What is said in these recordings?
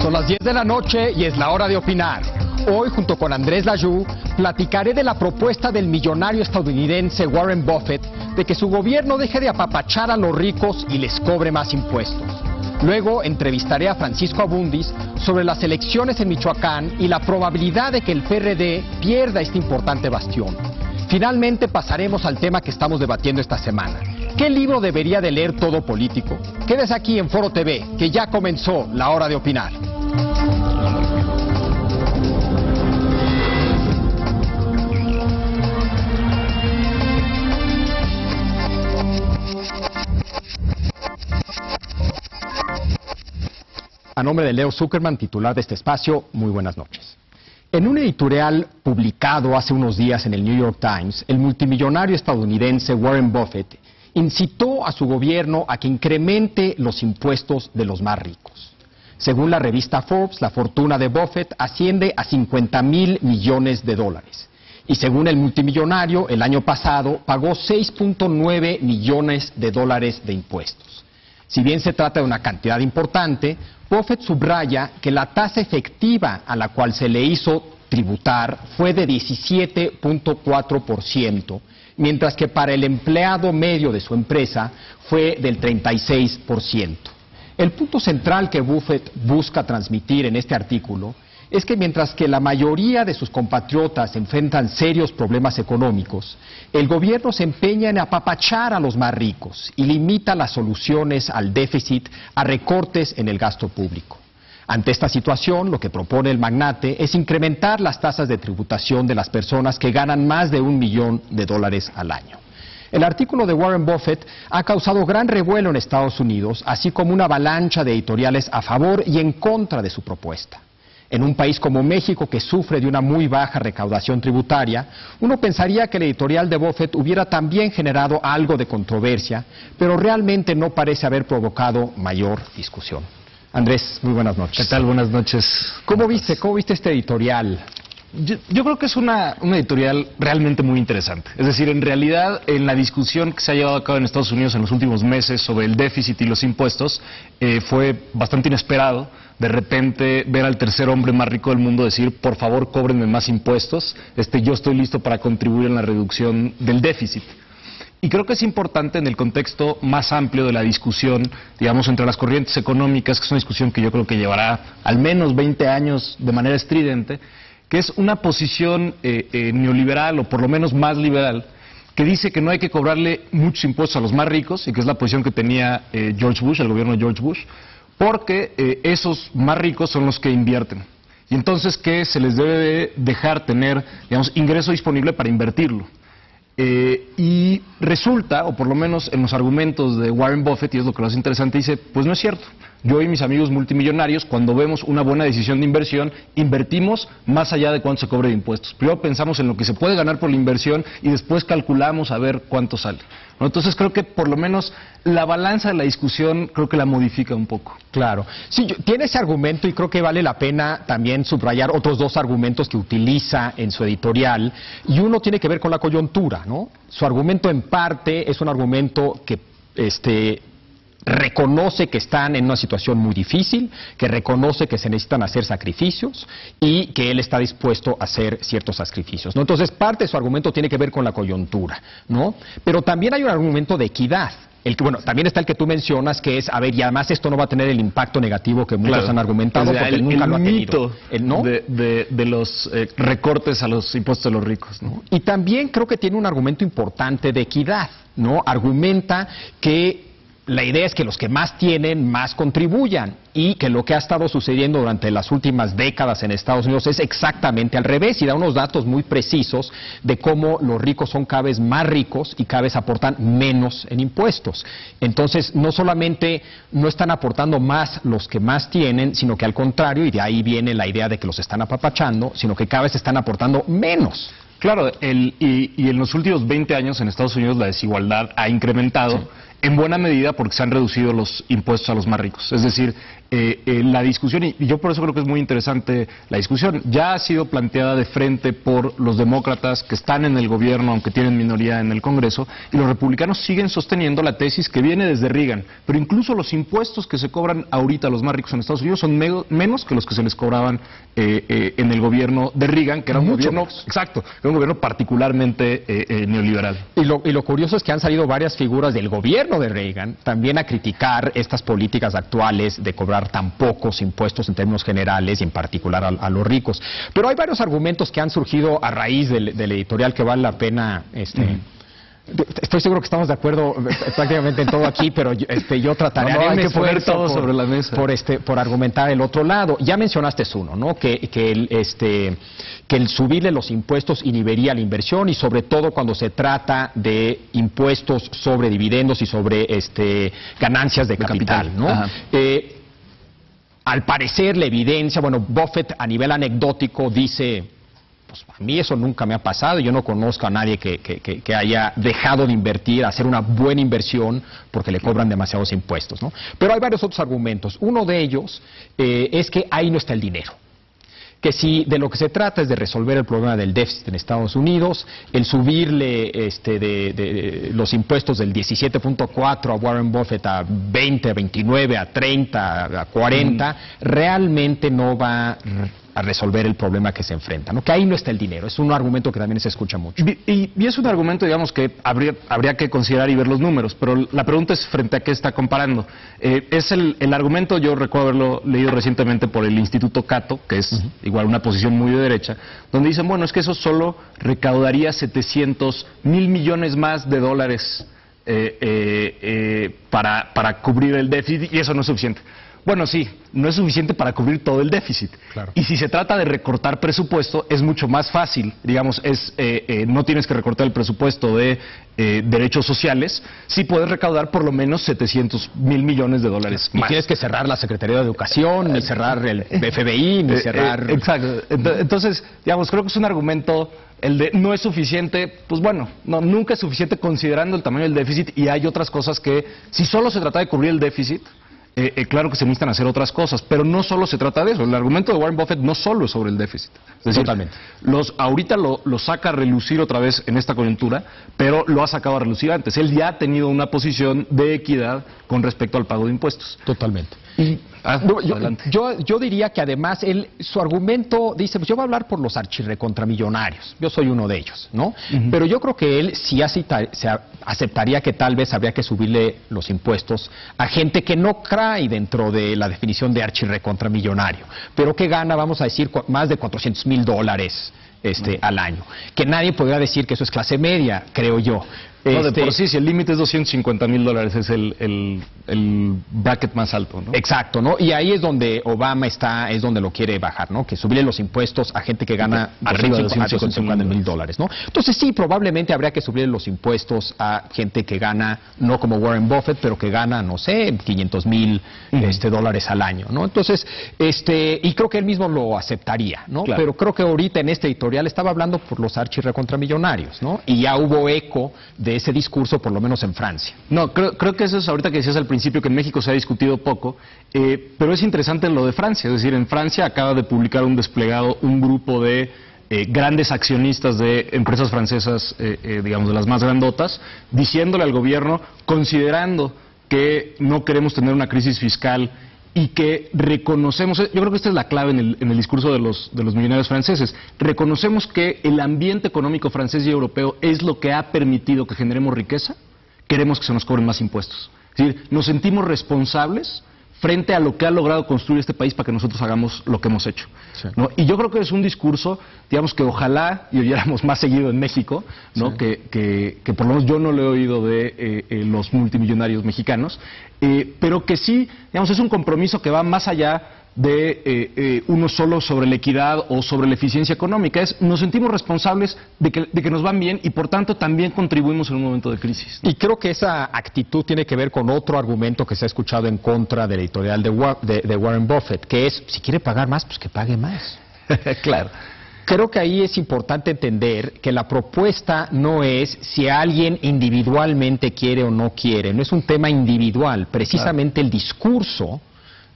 Son las 10 de la noche y es la hora de opinar. Hoy, junto con Andrés Layú, platicaré de la propuesta del millonario estadounidense Warren Buffett de que su gobierno deje de apapachar a los ricos y les cobre más impuestos. Luego entrevistaré a Francisco Abundis sobre las elecciones en Michoacán y la probabilidad de que el PRD pierda este importante bastión. Finalmente pasaremos al tema que estamos debatiendo esta semana. ¿Qué libro debería de leer todo político? Quédese aquí en Foro TV, que ya comenzó la hora de opinar. A nombre de Leo Zuckerman, titular de este espacio, muy buenas noches. En un editorial publicado hace unos días en el New York Times, el multimillonario estadounidense Warren Buffett incitó a su gobierno a que incremente los impuestos de los más ricos. Según la revista Forbes, la fortuna de Buffett asciende a $50,000 millones. Y según el multimillonario, el año pasado pagó $6.9 millones de impuestos. Si bien se trata de una cantidad importante, Buffett subraya que la tasa efectiva a la cual se le hizo tributar fue de 17.4%, mientras que para el empleado medio de su empresa fue del 36%. El punto central que Buffett busca transmitir en este artículo es que mientras que la mayoría de sus compatriotas enfrentan serios problemas económicos, el gobierno se empeña en apapachar a los más ricos y limita las soluciones al déficit a recortes en el gasto público. Ante esta situación, lo que propone el magnate es incrementar las tasas de tributación de las personas que ganan más de $1 millón al año. El artículo de Warren Buffett ha causado gran revuelo en Estados Unidos, así como una avalancha de editoriales a favor y en contra de su propuesta. En un país como México, que sufre de una muy baja recaudación tributaria, uno pensaría que el editorial de Buffett hubiera también generado algo de controversia, pero realmente no parece haber provocado mayor discusión. Andrés, muy buenas noches. ¿Qué tal? Buenas noches. ¿Cómo viste este editorial? Yo creo que es una editorial realmente muy interesante. Es decir, en realidad, en la discusión que se ha llevado a cabo en Estados Unidos en los últimos meses sobre el déficit y los impuestos, fue bastante inesperado de repente ver al tercer hombre más rico del mundo decir, por favor, cóbrenme más impuestos, yo estoy listo para contribuir en la reducción del déficit. Y creo que es importante en el contexto más amplio de la discusión, digamos, entre las corrientes económicas, que es una discusión que yo creo que llevará al menos 20 años de manera estridente, que es una posición neoliberal, o por lo menos más liberal, que dice que no hay que cobrarle muchos impuestos a los más ricos, y que es la posición que tenía George Bush, el gobierno de George Bush, porque esos más ricos son los que invierten. Y entonces que se les debe de dejar tener, digamos, ingreso disponible para invertirlo. Y resulta, o por lo menos en los argumentos de Warren Buffett, y es lo que lo hace interesante, dice, pues no es cierto. Yo y mis amigos multimillonarios, cuando vemos una buena decisión de inversión, invertimos más allá de cuánto se cobre de impuestos. Primero pensamos en lo que se puede ganar por la inversión y después calculamos a ver cuánto sale, ¿no? Entonces creo que por lo menos la balanza de la discusión creo que la modifica un poco. Claro. Sí, tiene ese argumento y creo que vale la pena también subrayar otros dos argumentos que utiliza en su editorial, y uno tiene que ver con la coyuntura, ¿no? Su argumento en parte es un argumento que reconoce que están en una situación muy difícil, que reconoce que se necesitan hacer sacrificios y que él está dispuesto a hacer ciertos sacrificios, ¿no? Entonces, parte de su argumento tiene que ver con la coyuntura, ¿no? Pero también hay un argumento de equidad. También está el que tú mencionas, que es, y además esto no va a tener el impacto negativo que muchos han argumentado, porque él nunca lo ha tenido. El mito de los recortes a los impuestos de los ricos, ¿no? Y también creo que tiene un argumento importante de equidad, ¿no? Argumenta que la idea es que los que más tienen, más contribuyan, y que lo que ha estado sucediendo durante las últimas décadas en Estados Unidos es exactamente al revés, y da unos datos muy precisos de cómo los ricos son cada vez más ricos y cada vez aportan menos en impuestos. Entonces, no solamente no están aportando más los que más tienen, sino que al contrario, y de ahí viene la idea de que los están apapachando, sino que cada vez están aportando menos. Claro, y en los últimos 20 años en Estados Unidos la desigualdad ha incrementado. Sí. En buena medida porque se han reducido los impuestos a los más ricos. Es decir, la discusión, y yo por eso creo que es muy interesante la discusión, ya ha sido planteada de frente por los demócratas que están en el gobierno, aunque tienen minoría en el Congreso, y los republicanos siguen sosteniendo la tesis que viene desde Reagan, pero incluso los impuestos que se cobran ahorita a los más ricos en Estados Unidos son menos que los que se les cobraban en el gobierno de Reagan, que era un gobierno, exacto, era un gobierno particularmente neoliberal. Y lo curioso es que han salido varias figuras del gobierno de Reagan también a criticar estas políticas actuales de cobrar tan pocos impuestos en términos generales y en particular a los ricos. Pero hay varios argumentos que han surgido a raíz del editorial que vale la pena... Estoy seguro que estamos de acuerdo prácticamente en todo aquí, pero yo trataré hay que poner todo sobre la mesa por argumentar el otro lado. Ya mencionaste uno, ¿no? Que el subirle los impuestos inhibiría la inversión y sobre todo cuando se trata de impuestos sobre dividendos y sobre ganancias de capital, ¿no? Al parecer la evidencia, bueno, Buffett a nivel anecdótico dice, pues a mí eso nunca me ha pasado, yo no conozco a nadie que haya dejado de invertir, hacer una buena inversión porque le cobran demasiados impuestos, ¿no? Pero hay varios otros argumentos. Uno de ellos es que ahí no está el dinero. Que si de lo que se trata es de resolver el problema del déficit en Estados Unidos, el subirle de los impuestos del 17.4 a Warren Buffett a 20, a 29, a 30, a 40, realmente no va a resolver el problema que se enfrenta, ¿no? Que ahí no está el dinero. Es un argumento que también se escucha mucho. Y es un argumento, digamos, que habría que considerar y ver los números, pero la pregunta es frente a qué está comparando. Es el argumento, yo recuerdo haberlo leído recientemente por el Instituto Cato, que es igual una posición muy de derecha, donde dicen, bueno, es que eso solo recaudaría 700 mil millones más de dólares para cubrir el déficit, y eso no es suficiente. Bueno, sí, no es suficiente para cubrir todo el déficit. Claro. Y si se trata de recortar presupuesto, es mucho más fácil. Digamos, no tienes que recortar el presupuesto de derechos sociales, sí puedes recaudar por lo menos 700 mil millones de dólares más. Ni tienes que cerrar la Secretaría de Educación, ni cerrar el FBI, ni cerrar... Exacto. Entonces, digamos, creo que es un argumento... El de no es suficiente, pues bueno, nunca es suficiente considerando el tamaño del déficit, y hay otras cosas que, si solo se trata de cubrir el déficit, claro que se necesitan hacer otras cosas, pero no solo se trata de eso. El argumento de Warren Buffett no solo es sobre el déficit. Es decir, totalmente. Ahorita lo saca a relucir otra vez en esta coyuntura, pero lo ha sacado a relucir antes. Él ya ha tenido una posición de equidad con respecto al pago de impuestos. Totalmente. Adelante. Yo diría que además su argumento dice, pues yo voy a hablar por los archirrecontramillonarios, yo soy uno de ellos, ¿no? Pero yo creo que él sí aceptaría que tal vez habría que subirle los impuestos a gente que no cae dentro de la definición de archirrecontramillonario, pero que gana, vamos a decir, más de $400,000 al año. Que nadie podría decir que eso es clase media, creo yo. No, de por sí, si el límite es $250,000, es el bracket más alto, ¿no? Exacto, ¿no? Y ahí es donde Obama es donde lo quiere bajar, ¿no? Que subirle los impuestos a gente que gana arriba de $250,000, ¿no? Entonces sí, probablemente habría que subirle los impuestos a gente que gana, no como Warren Buffett, pero que gana, no sé, $500,000 al año, ¿no? Entonces, y creo que él mismo lo aceptaría, ¿no? Claro. Pero creo que ahorita en este editorial estaba hablando por los archirrecontramillonarios, ¿no? Y ya hubo eco de ese discurso, por lo menos en Francia. No, creo que eso es ahorita que decías al principio, que en México se ha discutido poco, pero es interesante lo de Francia. Es decir, en Francia acaba de publicar un grupo de grandes accionistas de empresas francesas, digamos, de las más grandotas, diciéndole al gobierno, considerando que no queremos tener una crisis fiscal y que reconocemos, yo creo que esta es la clave en el discurso de los millonarios franceses, reconocemos que el ambiente económico francés y europeo es lo que ha permitido que generemos riqueza, queremos que se nos cobren más impuestos. Es decir, nos sentimos responsables frente a lo que ha logrado construir este país para que nosotros hagamos lo que hemos hecho, ¿no? Y yo creo que es un discurso, digamos, que ojalá y oyéramos más seguido en México, ¿no? Sí. Que por lo menos yo no lo he oído de los multimillonarios mexicanos, pero que sí, digamos, es un compromiso que va más allá de uno solo sobre la equidad o sobre la eficiencia económica. Nos sentimos responsables de que nos van bien y por tanto también contribuimos en un momento de crisis, ¿no? Y creo que esa actitud tiene que ver con otro argumento que se ha escuchado en contra del editorial de Warren Buffett, que es, si quiere pagar más, pues que pague más. Claro. Creo que ahí es importante entender que la propuesta no es si alguien individualmente quiere o no quiere, no es un tema individual, precisamente claro. El discurso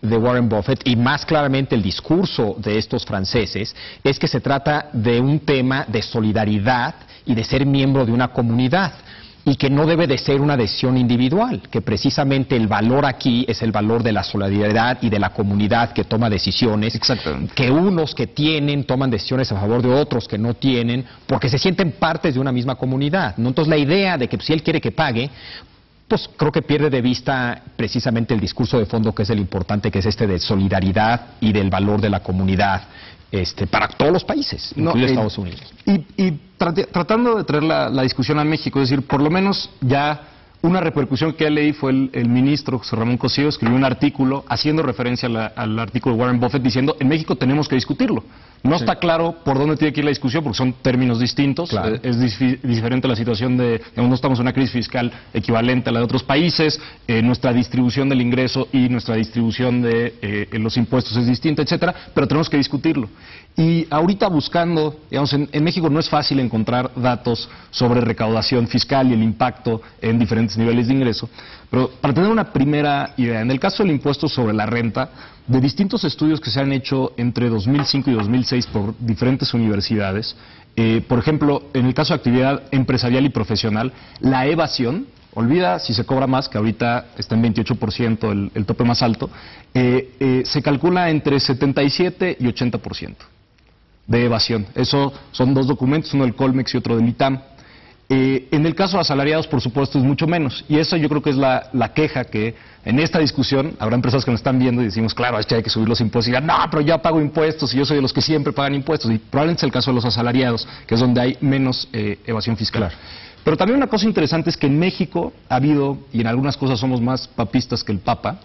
de Warren Buffett y más claramente el discurso de estos franceses es que se trata de un tema de solidaridad y de ser miembro de una comunidad y que no debe de ser una decisión individual, que precisamente el valor aquí es el valor de la solidaridad y de la comunidad que toma decisiones, que unos que tienen toman decisiones a favor de otros que no tienen, porque se sienten partes de una misma comunidad, ¿no? Entonces la idea de que si él quiere que pague, pues creo que pierde de vista precisamente el discurso de fondo que es el importante, que es este de solidaridad y del valor de la comunidad para todos los países, incluido Estados Unidos. Y tratando de traer la discusión a México, es decir, por lo menos ya una repercusión que leí fue el ministro José Ramón Cosío escribió un artículo haciendo referencia al artículo de Warren Buffett diciendo en México tenemos que discutirlo. No está claro por dónde tiene que ir la discusión porque son términos distintos. Claro. Es diferente la situación digamos, no estamos en una crisis fiscal equivalente a la de otros países, nuestra distribución del ingreso y nuestra distribución de los impuestos es distinta, etcétera, pero tenemos que discutirlo. Y ahorita buscando, digamos, en México no es fácil encontrar datos sobre recaudación fiscal y el impacto en diferentes niveles de ingreso, pero para tener una primera idea, en el caso del impuesto sobre la renta, de distintos estudios que se han hecho entre 2005 y 2006 por diferentes universidades, por ejemplo, en el caso de actividad empresarial y profesional, la evasión, olvida si se cobra más, que ahorita está en 28% el tope más alto, se calcula entre 77 y 80% de evasión. Eso son dos documentos, uno del Colmex y otro del ITAM. En el caso de asalariados, por supuesto, es mucho menos. Y eso yo creo que es la queja que en esta discusión habrá empresas que nos están viendo y decimos, claro, es que hay que subir los impuestos. Y dirán, no, pero ya pago impuestos y yo soy de los que siempre pagan impuestos. Y probablemente es el caso de los asalariados, que es donde hay menos evasión fiscal. Claro. Pero también una cosa interesante es que en México ha habido, y en algunas cosas somos más papistas que el Papa,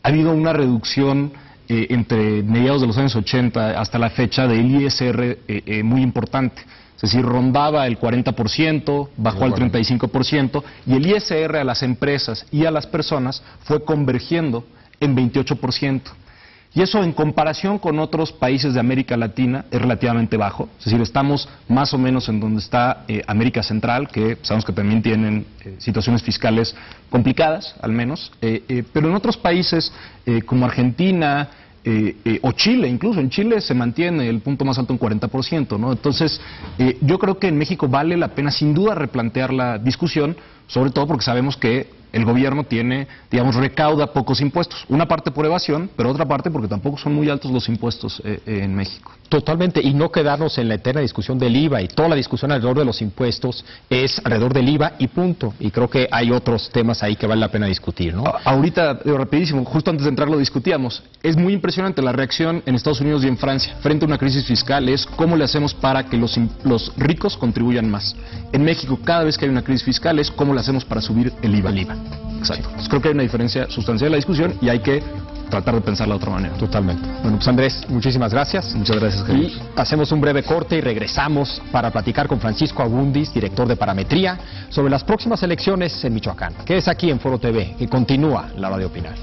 ha habido una reducción entre mediados de los años 80 hasta la fecha del ISR muy importante. Es decir, rondaba el 40%, bajó al 35%, y el ISR a las empresas y a las personas fue convergiendo en 28%. Y eso en comparación con otros países de América Latina es relativamente bajo. Es decir, estamos más o menos en donde está América Central, que sabemos que también tienen situaciones fiscales complicadas, al menos. Pero en otros países como Argentina o Chile, incluso en Chile se mantiene el punto más alto en 40%, ¿no? Entonces, yo creo que en México vale la pena sin duda replantear la discusión, sobre todo porque sabemos que el gobierno tiene, digamos, recauda pocos impuestos. Una parte por evasión, pero otra parte porque tampoco son muy altos los impuestos en México. Totalmente, y no quedarnos en la eterna discusión del IVA, y toda la discusión alrededor de los impuestos es alrededor del IVA y punto. Y creo que hay otros temas ahí que vale la pena discutir, ¿no? Ahorita, rapidísimo, justo antes de entrar lo discutíamos. Es muy impresionante la reacción en Estados Unidos y en Francia frente a una crisis fiscal, es cómo le hacemos para que los ricos contribuyan más. En México, cada vez que hay una crisis fiscal, es cómo le hacemos para subir el IVA. Exacto. Entonces, creo que hay una diferencia sustancial en la discusión y hay que tratar de pensarla de otra manera. Totalmente. Bueno, pues Andrés, muchísimas gracias. Muchas gracias, Javier. Y hacemos un breve corte y regresamos para platicar con Francisco Abundis, director de Parametría, sobre las próximas elecciones en Michoacán. Quédese aquí en Foro TV, que continúa la hora de opinar.